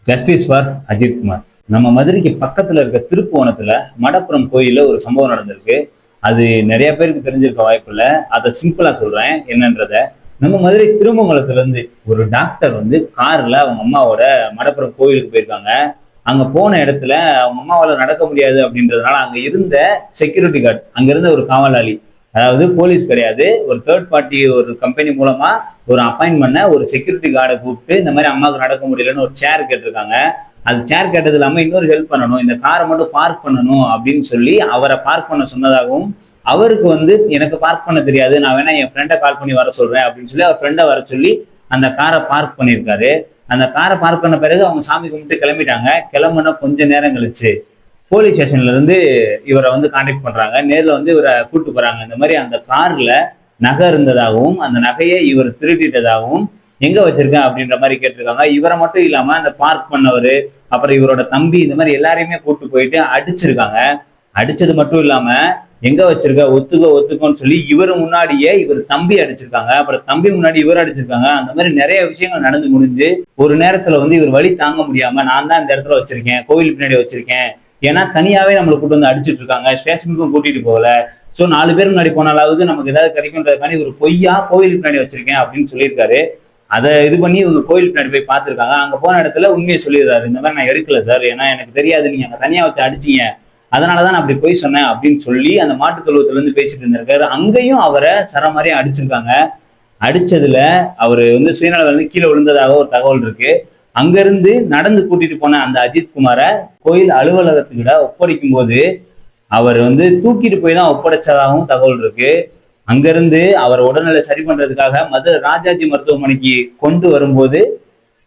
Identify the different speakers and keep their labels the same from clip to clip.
Speaker 1: Justice for Ajith Kumar. நம்ம மதுரைக்கு பக்கத்துல இருக்க திருப்புவனத்துல மடப்புறம் கோயில்ல ஒரு சம்பவம் நடந்திருக்கு. அது நிறைய பேருக்கு தெரிஞ்சிருக்க வாய்ப்பு இல்லை. அதை சிம்பிளா சொல்றேன் என்னன்றத. நம்ம மதுரை திருமங்கலத்துல இருந்து ஒரு டாக்டர் வந்து கார்ல அவங்க அம்மாவோட மடப்புறம் கோயிலுக்கு போயிருக்காங்க. அங்க போன இடத்துல அவங்க அம்மாவால நடக்க முடியாது அப்படின்றதுனால அங்க இருந்த செக்யூரிட்டி கார்டு, அங்க இருந்த ஒரு காவலாளி, அதாவது போலீஸ் கிடையாது, ஒரு தேர்ட் பார்ட்டி ஒரு கம்பெனி மூலமா ஒரு அப்பாயின்ட் பண்ண ஒரு செக்யூரிட்டி கார்டை கூப்பிட்டு இந்த மாதிரி அம்மாவுக்கு நடக்க முடியலன்னு ஒரு சேர் கேட்டிருக்காங்க. அது சேர் கேட்டது இல்லாம இன்னொரு ஹெல்ப் பண்ணணும், இந்த காரை மட்டும் பார்க் பண்ணணும் அப்படின்னு சொல்லி அவரை பார்க் பண்ண சொன்னதாகவும், அவருக்கு வந்து எனக்கு பார்க் பண்ண தெரியாது, நான் வேணா என் ஃப்ரெண்டை கால் பண்ணி வர சொல்றேன் அப்படின்னு சொல்லி அவர் ஃப்ரெண்டை வர சொல்லி அந்த காரை பார்க் பண்ணியிருக்காரு. அந்த காரை பார்க் பண்ண பிறகு அவங்க சாமி கும்பிட்டு கிளம்பிட்டாங்க. கிளம்புன கொஞ்ச நேரம் கழிச்சு போலீஸ் ஸ்டேஷன்ல இருந்து இவரை வந்து கான்டாக்ட் பண்றாங்க. நேர்ல வந்து இவரை கூட்டு போறாங்க. இந்த மாதிரி அந்த கார்ல நகை இருந்ததாகவும் அந்த நகையை இவர் திருடிட்டதாகவும் எங்க வச்சிருக்கேன் அப்படின்ற மாதிரி கேட்டிருக்காங்க. இவரை மட்டும் இல்லாம அந்த பார்க் பண்ணவரு, அப்புறம் இவரோட தம்பி, இந்த மாதிரி எல்லாரையுமே கூட்டு போயிட்டு அடிச்சிருக்காங்க. அடிச்சது மட்டும் இல்லாம எங்க வச்சிருக்க, ஒத்துக்கோ ஒத்துக்கோன்னு சொல்லி இவர் முன்னாடியே இவர் தம்பி அடிச்சிருக்காங்க, அப்புறம் தம்பி முன்னாடி இவர் அடிச்சிருக்காங்க. அந்த மாதிரி நிறைய விஷயங்கள் நடந்து முடிஞ்சு ஒரு நேரத்துல வந்து இவர் வழி தாங்க முடியாம, நான் தான் இந்த இடத்துல வச்சிருக்கேன், கோவில் பின்னாடி வச்சிருக்கேன், ஏன்னா தனியாவே நம்மளை கூட்டு வந்து அடிச்சுட்டு இருக்காங்க, ஸ்டேஷனுக்கும் கூட்டிட்டு போகல, சோ 4 பேர் முன்னாடி போனாலாவது நமக்கு ஏதாவது கிடைக்கும்ன்றதுக்காண்டி ஒரு பொய்யா கோவில் பின்னாடி வச்சிருக்கேன் அப்படின்னு சொல்லியிருக்காரு. அதை இது பண்ணி இவங்க கோயில் பின்னாடி போய் பார்த்துருக்காங்க. அங்க போன இடத்துல உண்மையை சொல்லிடுறாரு, இந்த மாதிரி நான் எடுக்கல சார், ஏன்னா எனக்கு தெரியாது, நீங்க அங்க தனியா வச்சு அடிச்சீங்க, அதனாலதான் நான் அப்படி போய் சொன்னேன் அப்படின்னு சொல்லி அந்த மாட்டு தொழுவத்துல இருந்து பேசிட்டு இருந்திருக்காரு. அங்கேயும் அவரை சரமாரியா அடிச்சிருக்காங்க. அடிச்சதுல அவரு வந்து சுயநலம் வந்து கீழே விழுந்ததாக ஒரு தகவல் இருக்கு. அங்கிருந்து நடந்து கூட்டிட்டு போன அந்த அஜித் குமாரை கோயில் அலுவலகத்துக்கிட்ட ஒப்படைக்கும் போது அவர் வந்து தூக்கிட்டு போய் தான் ஒப்படைச்சதாகவும் தகவல் இருக்கு. அங்கிருந்து அவர் உடல்நிலை சரி பண்றதுக்காக மதுரை ராஜாஜி மருத்துவமனைக்கு கொண்டு வரும்போது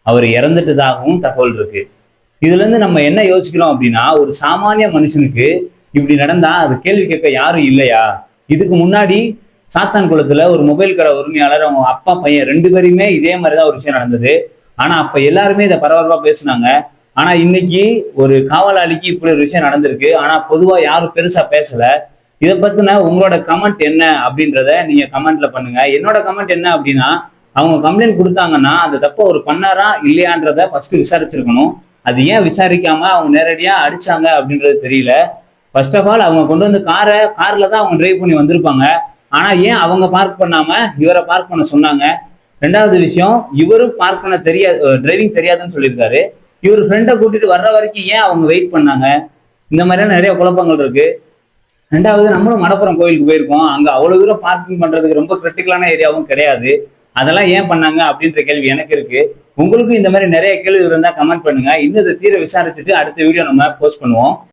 Speaker 1: அவர் இறந்துட்டதாகவும் தகவல் இருக்கு. இதுல இருந்து நம்ம என்ன யோசிக்கிறோம் அப்படின்னா, ஒரு சாமானிய மனுஷனுக்கு இப்படி நடந்தா அது கேள்வி கேட்க யாரும் இல்லையா? இதுக்கு முன்னாடி சாத்தான் குளத்துல ஒரு மொபைல் கடை உரிமையாளர், அவங்க அப்பா பையன் 2 பேருமே இதே மாதிரிதான் ஒரு விஷயம் நடந்தது. ஆனா அப்ப எல்லாருமே இதை பரபரப்பா பேசுனாங்க. ஆனா இன்னைக்கு ஒரு காவலாளிக்கு இப்படி ஒரு விஷயம் நடந்திருக்கு, ஆனா பொதுவா யாரும் பெருசா பேசல. இதை பத்தின உங்களோட கமெண்ட் என்ன அப்படின்றத நீங்க கமெண்ட்ல பண்ணுங்க. என்னோட கமெண்ட் என்ன அப்படின்னா, அவங்க கம்ப்ளைண்ட் கொடுத்தாங்கன்னா அந்த தப்ப ஒரு பண்ணாரா இல்லையான்றத ஃபர்ஸ்ட் விசாரிச்சிருக்கணும். அது ஏன் விசாரிக்காம அவங்க நேரடியா அடிச்சாங்க அப்படின்றது தெரியல. ஃபர்ஸ்ட் ஆஃப் ஆல் அவங்க கொண்டு வந்து கார்ல தான் அவங்க டிரைவ் பண்ணி வந்திருப்பாங்க. ஆனா ஏன் அவங்க பார்க் பண்ணாம இவரை பார்க் பண்ண சொன்னாங்க? 2வது விஷயம், இவரும் பார்க் பண்ண தெரியாது, டிரைவிங் தெரியாதுன்னு சொல்லியிருக்காரு. இவர் ஃப்ரெண்டை கூட்டிட்டு வர்ற வரைக்கும் ஏன் அவங்க வெயிட் பண்ணாங்க? இந்த மாதிரியான நிறைய குழப்பங்கள் இருக்கு. 2வது, நம்மளும் மடப்புறம் கோயிலுக்கு போயிருக்கோம். அங்க அவ்வளவு தூரம் பார்க்கிங் பண்றதுக்கு ரொம்ப கிரிட்டிக்கலான ஏரியாவும் கிடையாது. அதெல்லாம் ஏன் பண்ணாங்க அப்படின்ற கேள்வி எனக்கு இருக்கு. உங்களுக்கும் இந்த மாதிரி நிறைய கேள்வி இருந்தா கமெண்ட் பண்ணுங்க. இன்னும் இதை தீர விசாரிச்சுட்டு அடுத்த வீடியோ நம்ம போஸ்ட் பண்ணுவோம்.